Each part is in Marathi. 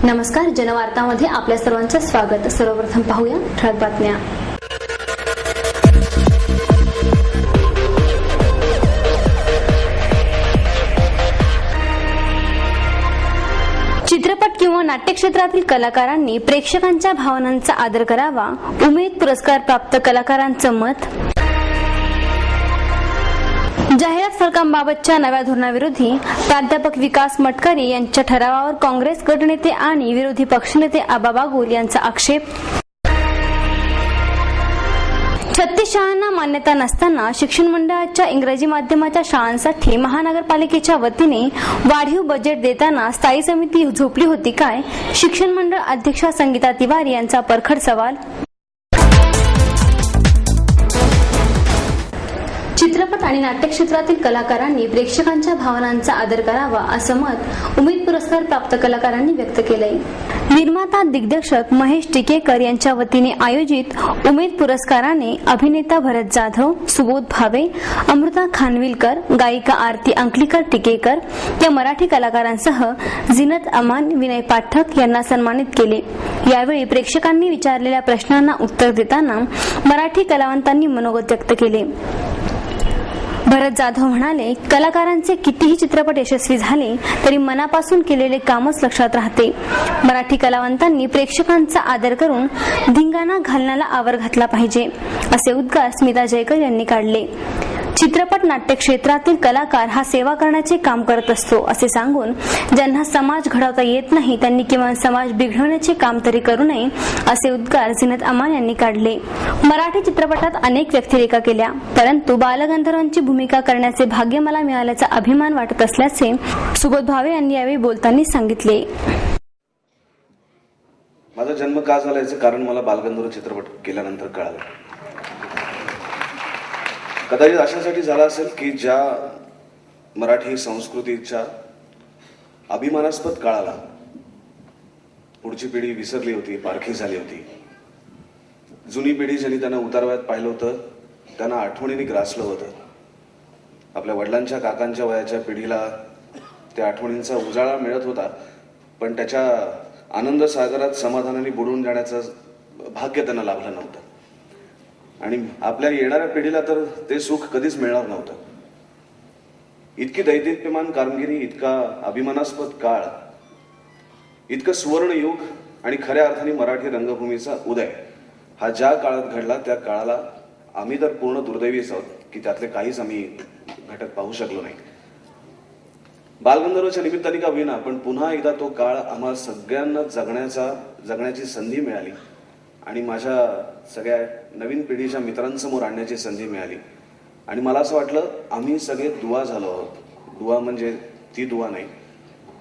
नमस्कार, जनवार्तामध्ये आपल्या सर्वांचं स्वागत। सर्वप्रथम पाहूया ठळक बातम्या। चित्रपट किंवा नाट्य क्षेत्रातील कलाकारांनी प्रेक्षकांच्या भावनांचा आदर करावा, उमेद पुरस्कार प्राप्त कलाकारांचं मत। जाहिरात फलकांबाबतच्या नव्या धोरणाविरोधी प्राध्यापक विकास मटकरी यांच्या ठरावावर काँग्रेस गटनेते आणि विरोधी पक्षनेते आबा बागुल यांचा आक्षेप। 36 शाळांना मान्यता नसताना शिक्षण मंडळाच्या इंग्रजी माध्यमाच्या शाळांसाठी महानगरपालिकेच्या वतीने वाढीव बजेट देताना स्थायी समिती झोपली होती काय? शिक्षण मंडळ अध्यक्षा संगीता तिवारी यांचा परखड सवाल। चित्रपट आणि नाट्य क्षेत्रातील कलाकारांनी प्रेक्षकांच्या भावनांचा आदर करावा असं मत उमेद पुरस्कार प्राप्त कलाकारांनी व्यक्त केलंय। निर्माता दिग्दर्शक महेश टिकेकर यांच्या वतीने आयोजित उमेद पुरस्काराने अभिनेता भरत जाधव, सुबोध भावे, अमृता खानविलकर, गायिका आरती अंकलीकर टिकेकर या मराठी कलाकारांसह जिनत अमान, विनय पाठक यांना सन्मानित केले। यावेळी प्रेक्षकांनी विचारलेल्या प्रश्नांना उत्तर देताना मराठी कलावंतांनी मनोगत व्यक्त केले। भरत जाधव म्हणाले, कलाकारांचे कितीही चित्रपट यशस्वी झाले तरी मनापासून केलेले कामच लक्षात राहते। मराठी कलावंतांनी प्रेक्षकांचा आदर करून धिंगाणा घालण्याला आवर घातला पाहिजे, असे उद्गार स्मिता जयकर यांनी काढले। चित्रपट नाट्य क्षेत्रातील कलाकार हा सेवा करण्याचे काम करत असतो असे सांगून ज्यांना समाज घडवता येत नाही त्यांनी किमान समाज बिघडवण्याचे काम तरी करू नये, असे उद्गार जिनत अमान यांनी काढले। मराठी चित्रपटात अनेक व्यक्तिरेखा केल्या, परंतु बालगंधर्वांची भूमिका करण्याचे भाग्य मला मिळाल्याचा अभिमान वाटत असल्याचे सुबोध भावे यांनी यावेळी बोलताना सांगितले। माझा जन्म का झाला याचं कारण मला बालगंधर्व चित्रपट केल्यानंतर कळालं। कदाचित अशासाठी झाला असेल की ज्या मराठी संस्कृतीच्या अभिमानास्पद काळाला पुढची पिढी विसरली होती, पारखी झाली होती। जुनी पिढी ज्यांनी त्यांना उतारवयात पाहिलं होतं त्यांना आठवणीने ग्रासलं होतं। आपल्या वडिलांच्या काकांच्या वयाच्या पिढीला त्या आठवणींचा उजाळा मिळत होता, पण त्याच्या आनंद सागरात समाधानाने बुडून जाण्याचं भाग्य त्यांना लाभलं नव्हतं आणि आपल्या येणाऱ्या पिढीला तर ते सुख कधीच मिळणार नव्हतं। इतकी दैदिप्यमान कामगिरी, इतका अभिमानास्पद काळ, इतकं सुवर्ण युग आणि खऱ्या अर्थाने मराठी रंगभूमीचा उदय हा ज्या काळात घडला त्या काळाला आम्ही तर पूर्ण दुर्दैवीच आहोत की त्यातले काहीच आम्ही घटक पाहू शकलो नाही। बालगंधर्वच्या निमित्ताने का होईना पण पुन्हा एकदा तो काळ आम्हा सगळ्यांना जगण्याची संधी मिळाली आणि माझ्या सगळ्या नवीन पिढीच्या मित्रांसमोर आणण्याची संधी मिळाली आणि मला असं वाटलं आम्ही सगळे दुवा झालो आहोत। दुवा म्हणजे ती दुवा नाही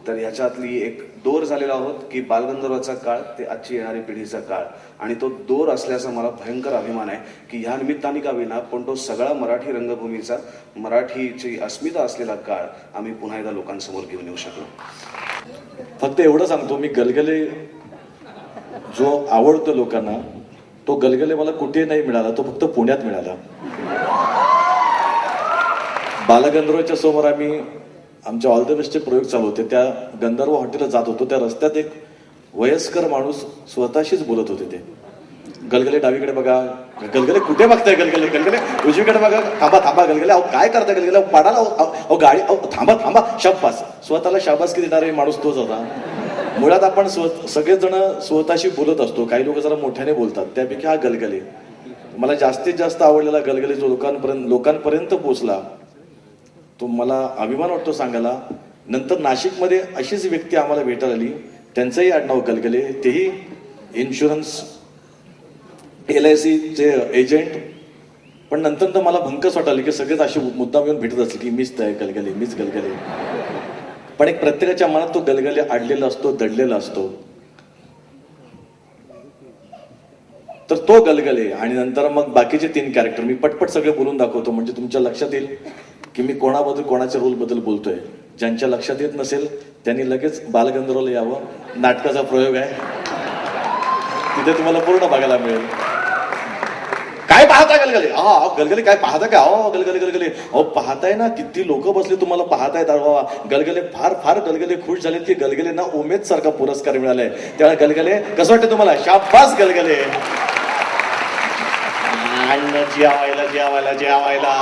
तर ह्याच्यातली एक दोर झालेला आहोत की बालगंधर्वाचा काळ ते आजची येणारी पिढीचा काळ आणि तो दोर असल्याचा मला भयंकर अभिमान आहे की ह्या निमित्ताने का होईना पण तो सगळा मराठी रंगभूमीचा, मराठीची अस्मिता असलेला काळ आम्ही पुन्हा एकदा लोकांसमोर घेऊन येऊ शकलो। फक्त एवढं सांगतो, मी गलगले जो आवडतो लोकांना तो गलगले मला कुठे नाही मिळाला, तो फक्त पुण्यात मिळाला। बालगंधर्वच्या समोर आम्ही आमच्या ऑल द बेस्टचे प्रयोग चालू होते, त्या गंधर्व हॉटेलला जात होतो, त्या रस्त्यात एक वयस्कर माणूस स्वतःशीच बोलत होते। ते गलगले डावीकडे बघा, गलगले कुठे बघताय, गलगले गलगले उजवीकडे बघा, थांबा थांबा गलगले, अहो काय करताय गलगले, पाडाला अहो गाडी, अहो थांबा थांबा, शाबास। स्वतःला शाबासकी देणारे माणूस तोच होता। मुळात आपण सगळेजण स्वतःशी बोलत असतो, काही लोक जरा मोठ्याने बोलतात, त्यापैकी हा गलगले मला जास्तीत जास्त आवडलेला गलगले जो लोकांपर्यंत पोहोचला तो मला अभिमान वाटतो सांगायला। नंतर नाशिकमध्ये अशीच व्यक्ती आम्हाला भेटायला आली, त्यांचंही आडनाव गलगले, तेही इन्शुरन्स LIC चे एजंट, पण नंतर तर मला भंकस वाटायला की सगळेच अशी मुद्दाम येऊन भेटत असले की मीच आहे गलगले, मीच गलगले, पण एक प्रत्येकाच्या मनात तो गलगले अडलेला असतो, दडलेला असतो, तर तो गलगले। आणि नंतर मग बाकीचे 3 कॅरेक्टर मी पटपट सगळे बोलून दाखवतो म्हणजे तुमच्या लक्षात येईल की मी कोणाबद्दल, कोणाच्या रोल बद्दल बोलतोय। ज्यांच्या लक्षात येत नसेल त्यांनी लगेच बालगंधर्वला यावं, नाटकाचा प्रयोग आहे, तिथे तुम्हाला पूर्ण बघायला मिळेल। काय पाहता गलगले, गलगले काय पाहता काय, गलगले गलगले, पाहताय ना, किती लोक बसले तुम्हाला पाहतायत, गलगले फार फार गलगले खुश झाले की गलगले ना उमेद सारखा पुरस्कार मिळालाय. त्यावेळेला गलगले कसं वाटतं तुम्हाला? शाबास गलगले. अन्न जेवायला जेवायला जेवायला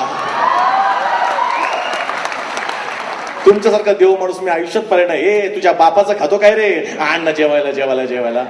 तुमच्यासारखा देव माणूस मी आयुष्यात पाहिला नाही. ए तुझ्या बापाचा खातो काय रे? अन्न जेवायला जेवायला जेवायला.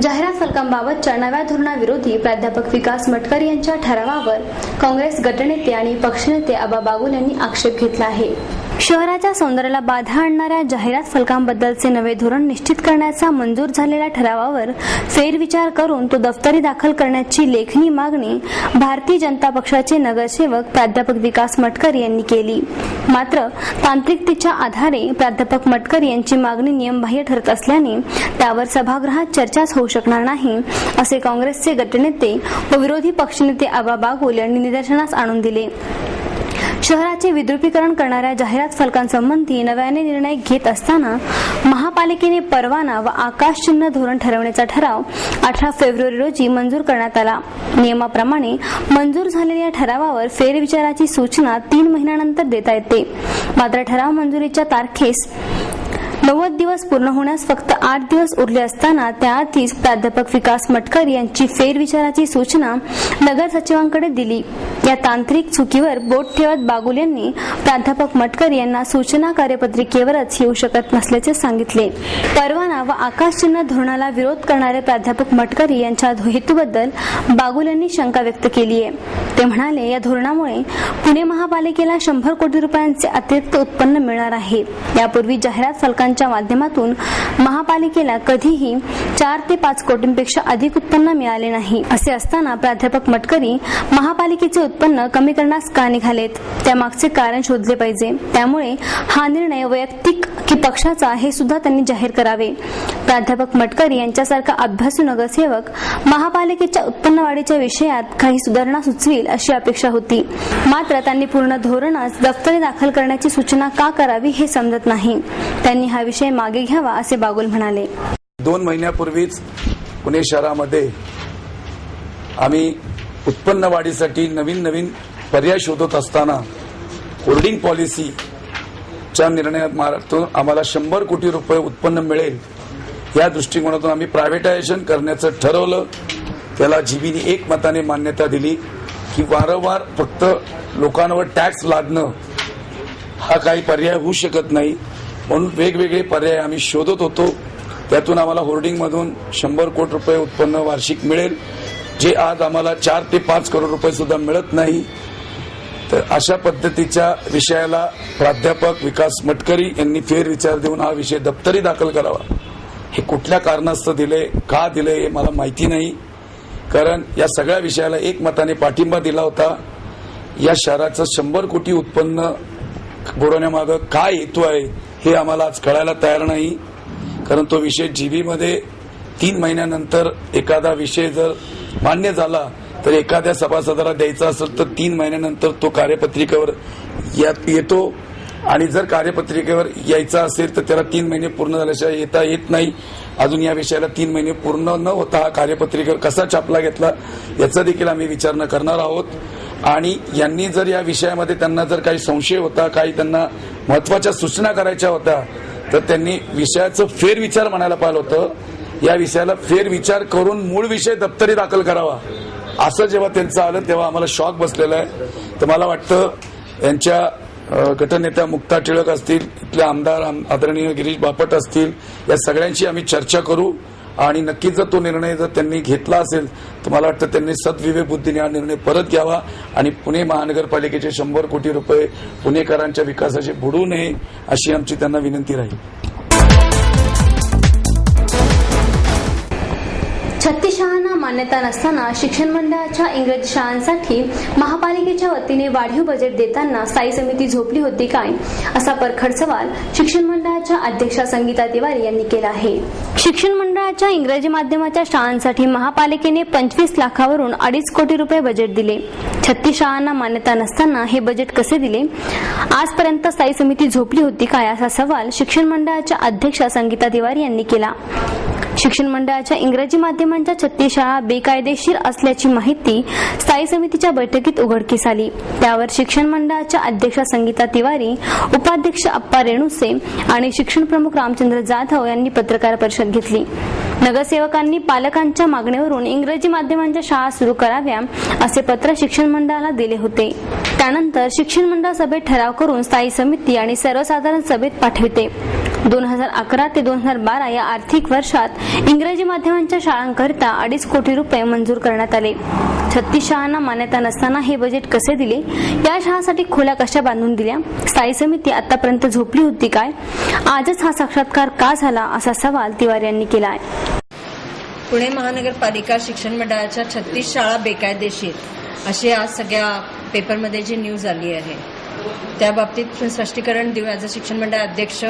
जाहिरात फलकांबाबतच्या नव्या धोरणाविरोधी प्राध्यापक विकास मटकर यांच्या ठरावावर काँग्रेस गटनेते आणि पक्षनेते आबा बागुल यांनी आक्षेप घेतला आहे. शहराच्या सौंदर्याला बाधा आणणाऱ्या जाहिरात फलकांबद्दलचे नवे धोरण निश्चित करण्याचा मंजूर झालेल्या ठरावावर फेरविचार करून तो दफ्तरी दाखल करण्याची लेखणी मागणी भारतीय जनता पक्षाचे नगरसेवक प्राध्यापक विकास मटकर यांनी केली. मात्र तांत्रिकतेच्या आधारे प्राध्यापक मटकर यांची मागणी नियमबाह्य ठरत असल्याने त्यावर सभागृहात चर्चाच होऊ शकणार नाही, असे काँग्रेसचे गटनेते व विरोधी पक्षनेते आबा बागुल यांनी निदर्शनास आणून दिले. शहराचे विद्रुपीकरण करणाऱ्या जाहिरात फलकांसंबंधी नव्याने निर्णय घेत असताना महापालिकेने परवाना व आकाशचिन्ह धोरण ठरवण्याचा ठराव 18 फेब्रुवारी रोजी मंजूर करण्यात आला. नियमाप्रमाणे मंजूर झालेल्या ठरावावर फेरविचाराची सूचना 3 महिन्यानंतर देता येते. मात्र ठराव मंजुरीच्या तारखेस 90 दिवस पूर्ण होण्यास फक्त 8 दिवस उरले असताना त्याआधीच प्राध्यापक विकास मटकर यांची फेरविचाराची सूचना नगर सचिवांकडे दिली. या तांत्रिक चुकीवर बोट ठेवत बागुल यांनी प्राध्यापक मटकर यांना सूचना कार्यपत्रिकेवरच येऊ शकत नसल्याचे सांगितले. परवाना व आकाशचिन्ह धोरणाला विरोध करणारे प्राध्यापक मटकर यांच्या हेतूबद्दल बागुल यांनी शंका व्यक्त केली आहे. ते म्हणाले, या धोरणामुळे पुणे महापालिकेला 100 कोटी रुपयांचे अतिरिक्त उत्पन्न मिळणार आहे. यापूर्वी जाहिरात फलकांच्या माध्यमातून महापालिकेला कधीही 4 ते 5 कोटींपेक्षा अधिक उत्पन्न मिळाले नाही. असे असताना प्राध्यापक मटकरी महापालिकेचे उत्पन्न कमी करण्यास का निघालेत, त्यामागचे कारण शोधले पाहिजे. त्यामुळे हा निर्णय वैयक्तिक की पक्षाचा हे सुद्धा त्यांनी जाहीर करावे. प्राध्यापक मटकरी यांच्यासारखा अभ्यासू नगरसेवक महापालिकेच्या उत्पन्न वाढीच्या विषयात काही सुधारणा सुचवेल अशी अपेक्षा होती. मात्र त्यांनी पूर्ण धोरणच दफ्तरी दाखल करण्याची सूचना का करावी हे समजत नाही. त्यांनी हा विषय मागे घ्यावा असे बागुल म्हणाले. 2 महिन्यापूर्वीच पुणे शहरामध्ये आम्ही उत्पन्न वाढीसाठी नवीन पर्याय शोधत असताना होर्डिंग पॉलिसीच्या निर्णयातून आम्हाला 100 कोटी रुपये उत्पन्न मिळेल या दृष्टिकोनातून आम्ही प्रायव्हेटायझेशन करण्याचं ठरवलं. त्याला जीबीने एकमताने मान्यता दिली की वारंवार फक्त लोकांवर टॅक्स लादणं हा काही पर्याय होऊ शकत नाही, म्हणून वेगवेगळे पर्याय आम्ही शोधत होतो. त्यातून आम्हाला होर्डिंगमधून 100 कोटी रुपये उत्पन्न वार्षिक मिळेल, जे आज आम्हाला 4 ते 5 करोड रुपये सुद्धा मिळत नाही. तर अशा पद्धतीच्या विषयाला प्राध्यापक विकास मटकरी यांनी फेरविचार देऊन हा विषय दप्तरी दाखल करावा. हे कुठल्या कारणास्तव दिले, का दिले हे मला माहिती नाही, कारण या सगळ्या विषयाला एकमताने पाठिंबा दिला होता. या शहराचं 100 कोटी उत्पन्न बुडवण्यामागं काय हेतू आहे हे आम्हाला आज कळायला तयार नाही, कारण तो विषय जीबीमध्ये 3 महिन्यानंतर एखादा विषय जर मान्य झाला तर एखाद्या सभासदाला द्यायचा असेल तर 3 महिन्यानंतर तो कार्यपत्रिकेवर येतो, आणि जर कार्यपत्रिकेवर यायचा असेल तर त्याला 3 महिने पूर्ण झाल्याशिवाय येता येत नाही. अजून या विषयाला 3 महिने पूर्ण न होता हा कार्यपत्रिकेवर कसा छापला घेतला याचा देखील आम्ही विचारणा करणार आहोत. आणि यांनी जर या विषयामध्ये त्यांना जर काही संशय होता, काही त्यांना महत्वाच्या सूचना करायच्या होत्या, तर त्यांनी विषयाचं फेरविचार म्हणायला पाहिलं होतं. या विषयाला फेरविचार करून मूळ विषय दप्तरी दाखल करावा, असं जेव्हा त्यांचं आलं तेव्हा आम्हाला शॉक बसलेला आहे. तर मला वाटतं यांच्या गटनेत्या मुक्ता टिळक असतील, इथले आमदार आदरणीय गिरीश बापट असतील, या सगळ्यांशी आम्ही चर्चा करू. आणि नक्कीच जर तो निर्णय जर त्यांनी घेतला असेल तर मला वाटतं त्यांनी सद्विवेक बुद्धीने हा निर्णय परत घ्यावा आणि पुणे महानगरपालिकेचे 100 कोटी रुपये पुणेकरांच्या विकासाचे बुडवू नये अशी आमची त्यांना विनंती राहील. 36 शाळांना मान्यता नसताना शिक्षण मंडळाच्या इंग्रजी शाळांसाठी महापालिकेच्या वतीने वाढीव बजेट देताना स्थायी समिती झोपली होती काय, असा परखड सवाल शिक्षण मंडळाच्या अध्यक्षा संगीता तिवारी यांनी केला आहे. शिक्षण मंडळाच्या इंग्रजी माध्यमाच्या शाळांसाठी महापालिकेने 25 लाखावरून 2.5 कोटी रुपये बजेट दिले. 36 शाळांना मान्यता नसताना हे बजेट कसे दिले? आजपर्यंत स्थायी समिती झोपली होती काय, असा सवाल शिक्षण मंडळाच्या अध्यक्षा संगीता तिवारी यांनी केला. शिक्षण मंडळाच्या इंग्रजी माध्यमांच्या 36 शाळा बेकायदेशीर असल्याची माहिती स्थायी समितीच्या बैठकीत उघडकीस आली. त्यावर शिक्षण मंडळाच्या अध्यक्षा संगीता तिवारी, उपाध्यक्ष अप्पा रेणुसे आणि शिक्षण प्रमुख रामचंद्र जाधव यांनी पत्रकार परिषद घेतली. नगरसेवकांनी पालकांच्या मागणीवरून इंग्रजी माध्यमांच्या शाळा सुरू कराव्या असे पत्र शिक्षण मंडळाला दिले होते. त्यानंतर शिक्षण मंडळ सभेत ठराव करून स्थायी समिती आणि सर्वसाधारण सभेत पाठविते. 2011 ते 2012 या आर्थिक वर्षात इंग्रजी माध्यमांच्या शाळांकरिता 2.5 कोटी रुपये मंजूर करण्यात आले. 36 शाळांना मान्यता नसताना हे बजेट कसे दिले? या शाळांसाठी खोल्या कशा बांधून दिल्या? स्थायी समिती आतापर्यंत झोपली होती काय? आजच हा साक्षात्कार का झाला असा सवाल तिवारी यांनी केला आहे. पुणे महानगरपालिका शिक्षण मंडळाच्या 36 शाळा बेकायदेशीर अशी आज सगळ्या पेपरमध्ये जी न्यूज आली आहे त्या बाबतीत स्पष्टीकरण देऊ. ॲज अ शिक्षण मंडळ अध्यक्ष,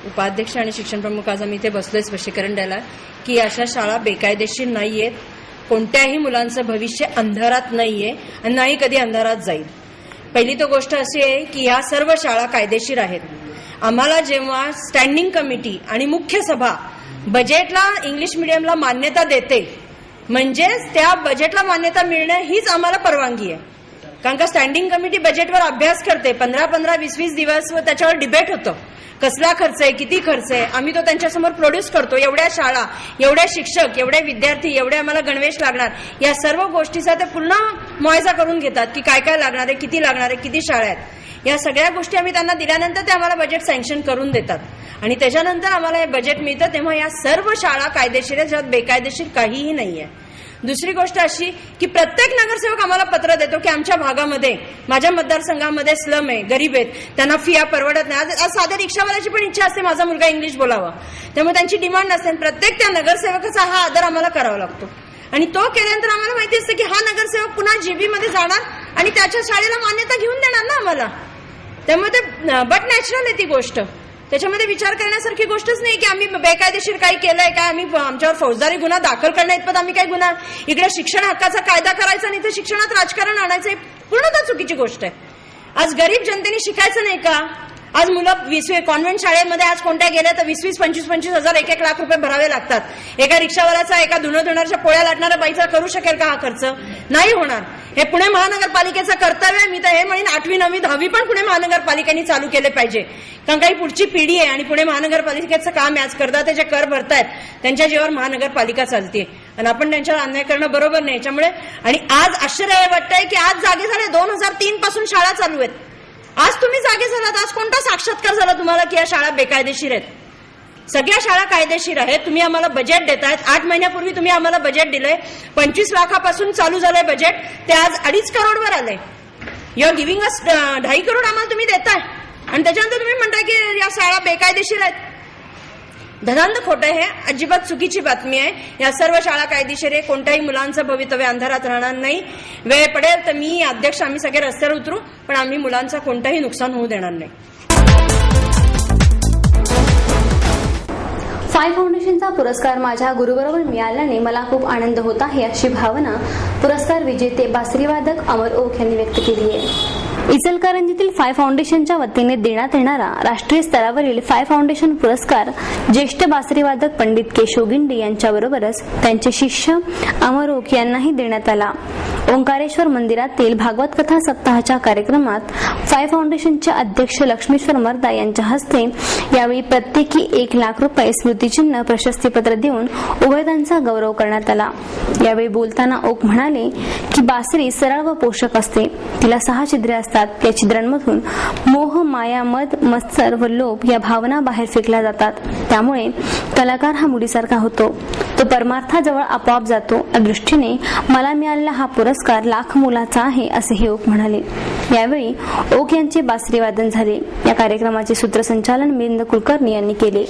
उपाध्यक्ष आणि शिक्षण प्रमुख आज आम्ही इथे बसलोय स्पष्टीकरण द्यायला की अशा शाळा बेकायदेशीर नाहीयेत. कोणत्याही मुलांचं भविष्य अंधारात नाहीये आणि नाही कधी अंधारात जाईल. पहिली तो गोष्ट अशी आहे की ह्या सर्व शाळा कायदेशीर आहेत. आम्हाला जेव्हा स्टँडिंग कमिटी आणि मुख्य सभा बजेटला इंग्लिश मिडियमला मान्यता देते म्हणजेच त्या बजेटला मान्यता मिळणं हीच आम्हाला परवानगी आहे. कारण का स्टँडिंग कमिटी बजेटवर अभ्यास करते 15-15, 20-20 दिवस व त्याच्यावर डिबेट होतं. कसला खर्च आहे, किती खर्च आहे, आम्ही तो त्यांच्यासमोर प्रोड्यूस करतो. एवढ्या शाळा, एवढे शिक्षक, एवढे विद्यार्थी, एवढे आम्हाला गणवेश लागणार, या सर्व गोष्टीचा ते पुन्हा मुआयजा करून घेतात की काय काय लागणार आहे, किती लागणार आहे, किती शाळा आहेत. या सगळ्या गोष्टी आम्ही त्यांना दिल्यानंतर ते आम्हाला बजेट सँक्शन करून देतात आणि त्याच्यानंतर आम्हाला हे बजेट मिळतं. तेव्हा या सर्व शाळा कायदेशीर आहेत, ज्यात बेकायदेशीर काहीही नाहीये. दुसरी गोष्ट अशी की प्रत्येक नगरसेवक आम्हाला पत्र देतो की आमच्या भागामध्ये, माझ्या मतदारसंघामध्ये स्लम आहे, गरीब आहेत, त्यांना फिया परवडत नाही. आज साध्या रिक्षावाल्याची पण इच्छा असते माझा मुलगा इंग्लिश बोलावा, त्यामुळे त्यांची डिमांड असते. प्रत्येक त्या नगरसेवकाचा हा आदर आम्हाला करावा लागतो आणि तो केल्यानंतर आम्हाला माहिती असतं की हा नगरसेवक पुन्हा जीबी मध्ये जाणार आणि त्याच्या शाळेला मान्यता घेऊन देणार ना आम्हाला. त्यामुळे ते बट नॅचरल आहे ती गोष्ट. त्याच्यामध्ये विचार करण्यासारखी गोष्टच नाही की आम्ही बेकायदेशीर काही केलंय काय, आम्ही आमच्यावर फौजदारी गुन्हा दाखल करण्याइतपत आम्ही काही गुन्हा, इकडे शिक्षण हक्काचा कायदा करायचा आणि इथे शिक्षणात राजकारण आणायचं, ही पूर्णतः चुकीची गोष्ट आहे. आज गरीब जनतेने शिकायचं नाही का? आज मुलं 20 कॉन्व्हेंट शाळेमध्ये आज कोणत्या गेल्या तर 20-20, 25-25 हजार, 1-1 लाख रुपये भरावे लागतात. एका रिक्षावाल्याचा, एका धुणं धुणाऱ्याच्या पोळ्या लाटणाऱ्या बाईचा करू शकेल का हा खर्च? नाही होणार. हे पुणे महानगरपालिकेचं कर्तव्य आहे. मी तर हे म्हणेन 8वी, 9वी, 10वी पण पुणे महानगरपालिकेने चालू केले पाहिजे. कारण काही पुढची पिढी आहे आणि पुणे महानगरपालिकेचं काम आहे. आज करदाते जे कर भरतायत त्यांच्या जीवावर महानगरपालिका चालते आणि आपण त्यांच्यावर अन्याय करणं बरोबर नाही. याच्यामुळे आणि आज आश्चर्य वाटतंय की आज जागे झाले 2003 पासून शाळा चालू आहेत. आज तुम्ही जागे झालात, आज कोणता साक्षात्कार झाला तुम्हाला की या शाळा बेकायदेशीर आहेत? सगळ्या शाळा कायदेशीर आहेत. तुम्ही आम्हाला बजेट देतायत. 8 महिन्यापूर्वी तुम्ही आम्हाला बजेट दिलंय. 25 लाखापासून चालू झालंय बजेट, ते आज 2.5 करोडवर आलंय. You are giving us 2.5 crore आम्हाला तुम्ही देताय आणि त्याच्यानंतर तुम्ही म्हणताय की या शाळा बेकायदेशीर आहेत. धनांध खोटं आहे. अजिबात चुकीची बातमी आहे. या सर्व शाळा कायदेशीर आहे. कोणत्याही मुलांचं भवितव्य अंधारात राहणार नाही. वेळ पडेल तर मी, अध्यक्ष, आम्ही सगळे रस्त्यावर उतरू, पण आम्ही मुलांचं कोणतंही नुकसान होऊ देणार नाही. फाय फाउंडेशनचा पुरस्कार माझ्या गुरुबरोबर मिळाल्याने मला खूप आनंद होत आहे अशी भावना पुरस्कार विजेते बासरीवादक अमर ओक यांनी व्यक्त केली आहे. इचलकरंजीतील फाय फाउंडेशनच्या वतीने देण्यात येणारा राष्ट्रीय स्तरावरील फाय फाउंडेशन पुरस्कार ज्येष्ठ बासरीवादक पंडित केशव गिंडे यांच्याबरोबरच त्यांचे शिष्य अमर ओक यांनाही देण्यात आला. ओंकारेश्वर मंदिरातील भागवत कथा सप्ताहाच्या कार्यक्रमात फाय फाउंडेशनचे अध्यक्ष लक्ष्मीश्वर मर्दा यांच्या हस्ते यावेळी प्रत्येकी 1 लाख रुपये स्मृतिचिन्ह, प्रशस्तीपत्र देऊन उभयतांचा गौरव करण्यात आला. यावेळी बोलताना ओक म्हणाले की बासरी सरळ व पोषक असते. तिला 6 छिद्रे असतात. या छिद्रांमधून मोह, माया, मद, मत्सर व लोभ या भावना बाहेर फेकल्या जातात. त्यामुळे कलाकार हा मुलीसारखा होतो. तो परमार्थाजवळ आपोआप जातो. या दृष्टीने मला मिळालेला हा पुरस्कार लाख मोलाचा आहे असेही ओक म्हणाले. यावेळी ओक यांचे बासरी वादन झाले. या कार्यक्रमाचे सूत्रसंचालन मिलिंद कुलकर्णी यांनी केले.